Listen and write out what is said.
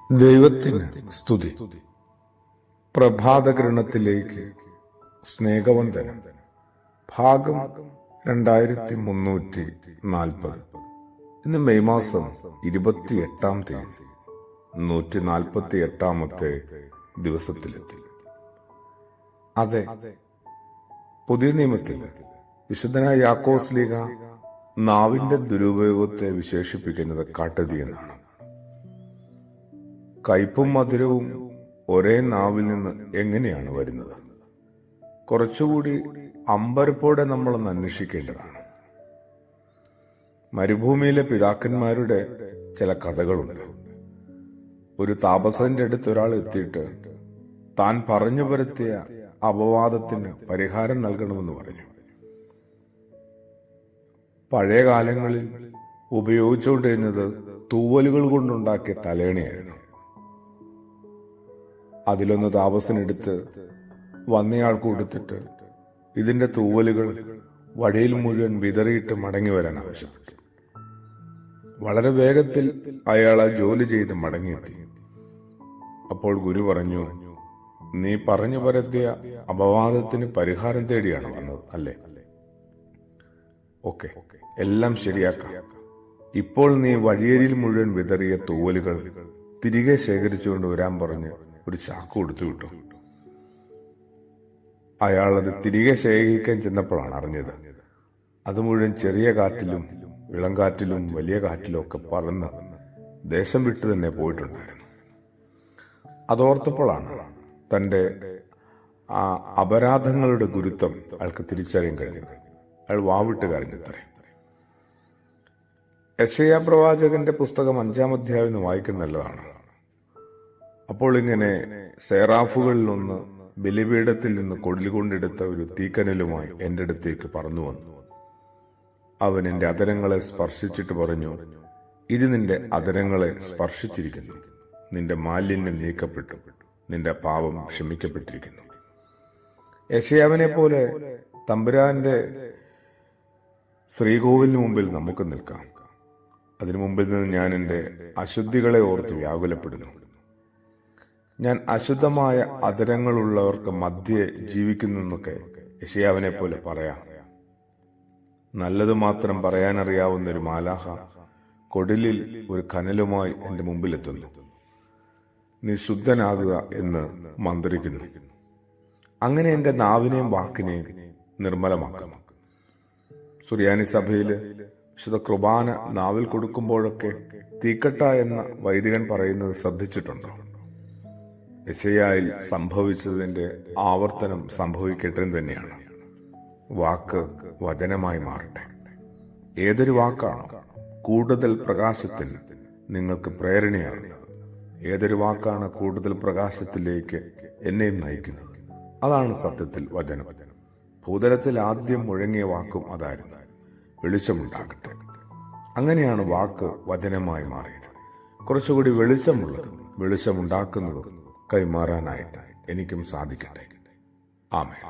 ദൈവത്തിന് സ്തുതി. പ്രഭാതകിരണത്തിലേക്ക് സ്നേഹവന്ദനം. ഭാഗം 2340. ഇന്ന് മെയ് മാസം 28-ാം തീയതി 148-ാമത്തെ ദിവസത്തിലെത്തി. അതെ, പുതിയ നിയമത്തിൽ വിശുദ്ധനായ യാക്കോബ് ശ്ലീഹ നാവിന്റെ ദുരുപയോഗത്തെ വിശേഷിപ്പിക്കുന്നത് കാട്ടുതീ എന്നാണ്. കയ്പും മധുരവും ഒരേ നാവിൽ നിന്ന് എങ്ങനെയാണ് വരുന്നത്? കുറച്ചുകൂടി അമ്പരപ്പോടെ നമ്മളൊന്ന് അന്വേഷിക്കേണ്ടതാണ്. മരുഭൂമിയിലെ പിതാക്കന്മാരുടെ ചില കഥകളുണ്ട്. ഒരു താപസന്റെ അടുത്ത് ഒരാൾ എത്തിയിട്ട് താൻ പറഞ്ഞു പരത്തിയ അപവാദത്തിന് പരിഹാരം നൽകണമെന്ന് പറഞ്ഞു. പഴയ കാലങ്ങളിൽ ഉപയോഗിച്ചുകൊണ്ടിരുന്നത് തൂവലുകൾ കൊണ്ടുണ്ടാക്കിയ തലേണയായിരുന്നു. അതിലൊന്ന് താപസനെടുത്ത് വന്നയാൾക്ക് കൊടുത്തിട്ട് ഇതിന്റെ തൂവലുകൾ വഴിയിൽ മുഴുവൻ വിതറിയിട്ട് മടങ്ങി വരാൻ ആവശ്യപ്പെട്ടു. വളരെ വേഗത്തിൽ അയാൾ ആ ജോലി ചെയ്ത് മടങ്ങിയെത്തി. അപ്പോൾ ഗുരു പറഞ്ഞു, നീ പറഞ്ഞു പരത്തിയ അപവാദത്തിന് പരിഹാരം തേടിയാണ് വന്നത് അല്ലേ? ഓക്കെ, എല്ലാം ശരിയാക്കാം. ഇപ്പോൾ നീ വഴിയരിയിൽ മുഴുവൻ വിതറിയ തൂവലുകൾ തിരികെ ശേഖരിച്ചുകൊണ്ട് വരാൻ പറഞ്ഞ് ഒരു ചാക്ക് കൊടുത്തു വിട്ടു. അയാൾ അത് തിരികെ ശേഖരിക്കാൻ ചെന്നപ്പോഴാണ് അറിഞ്ഞത് അത് മുഴുവൻ ചെറിയ കാറ്റിലും ഇളം കാറ്റിലും വലിയ കാറ്റിലും ഒക്കെ പറന്ന് ദേശം വിട്ടു തന്നെ പോയിട്ടുണ്ടായിരുന്നു. അതോർത്തപ്പോഴാണ് തന്റെ ആ അപരാധങ്ങളുടെ ഗുരുത്വം അയാൾക്ക് തിരിച്ചറിയാൻ കഴിഞ്ഞത്. അയാൾ വാവിട്ട് കരഞ്ഞത്രേ. യെശയ്യാ പ്രവാചകന്റെ പുസ്തകം 5-ാം അധ്യായം വായിക്കുന്ന നല്ലതാണ്. അപ്പോൾ ഇങ്ങനെ സേറാഫുകളിൽ ഒന്ന് ബലിപീഠത്തിൽ നിന്ന് കൊടിലുകൊണ്ടെടുത്ത ഒരു തീക്കനലുമായി എന്റെ അടുത്തേക്ക് പറന്നു വന്നു. അവൻ എന്റെ അധരങ്ങളെ സ്പർശിച്ചിട്ട് പറഞ്ഞു, ഇത് നിന്റെ അധരങ്ങളെ സ്പർശിച്ചിരിക്കുന്നു. നിന്റെ മാലിന്യം നീക്കപ്പെട്ടു, നിന്റെ പാപം ക്ഷമിക്കപ്പെട്ടിരിക്കുന്നു. യെശയ്യാവിനെ പോലെ തമ്പുരാന്റെ ശ്രീകോവിലിന് മുമ്പിൽ നമുക്ക് നിൽക്കാം. അതിനു മുമ്പിൽ നിന്ന് ഞാൻ എന്റെ അശുദ്ധികളെ ഓർത്ത് വ്യാകുലപ്പെടുന്നു. ഞാൻ അശുദ്ധമായ അധരങ്ങളുള്ളവർക്ക് മധ്യേ ജീവിക്കുന്നെന്നൊക്കെ യെശയ്യാവിനെ പോലെ പറയാം. നല്ലത് മാത്രം പറയാനറിയാവുന്ന ഒരു മാലാഹ കൊടിലിൽ ഒരു കനലുമായി എന്റെ മുമ്പിലെത്തുന്നു. നീ ശുദ്ധനാകുക എന്ന് മന്ത്രിക്കുന്നു. അങ്ങനെ എന്റെ നാവിനെയും വാക്കിനെയും നിർമ്മലമാക്കാം. സുറിയാനി സഭയില് വിശുദ്ധ കുർബാന നാവിൽ കൊടുക്കുമ്പോഴൊക്കെ തീക്കട്ട എന്ന വൈദികൻ പറയുന്നത് ശ്രദ്ധിച്ചിട്ടുണ്ടോ? യെശയ്യായിൽ സംഭവിച്ചതിന്റെ ആവർത്തനം സംഭവിക്കട്ടെ തന്നെയാണ്. വാക്ക് വചനമായി മാറട്ടെ. ഏതൊരു വാക്കാണോ കൂടുതൽ പ്രകാശത്തിന് നിങ്ങൾക്ക് പ്രേരണയാകുന്നത്, ഏതൊരു വാക്കാണ് കൂടുതൽ പ്രകാശത്തിലേക്ക് എന്നെയും നയിക്കുന്നത്, അതാണ് സത്യത്തിൽ വചനം. ഭൂതലത്തിൽ ആദ്യം മുഴങ്ങിയ വാക്കും അതായിരുന്നു, വെളിച്ചമുണ്ടാകട്ടെ. അങ്ങനെയാണ് വാക്ക് വചനമായി മാറിയത്. കുറച്ചുകൂടി വെളിച്ചമുള്ളതും വെളിച്ചമുണ്ടാക്കുന്നതും കൈമാറാനായിട്ട് എനിക്കും സാധിക്കട്ടെ. ആമേൻ.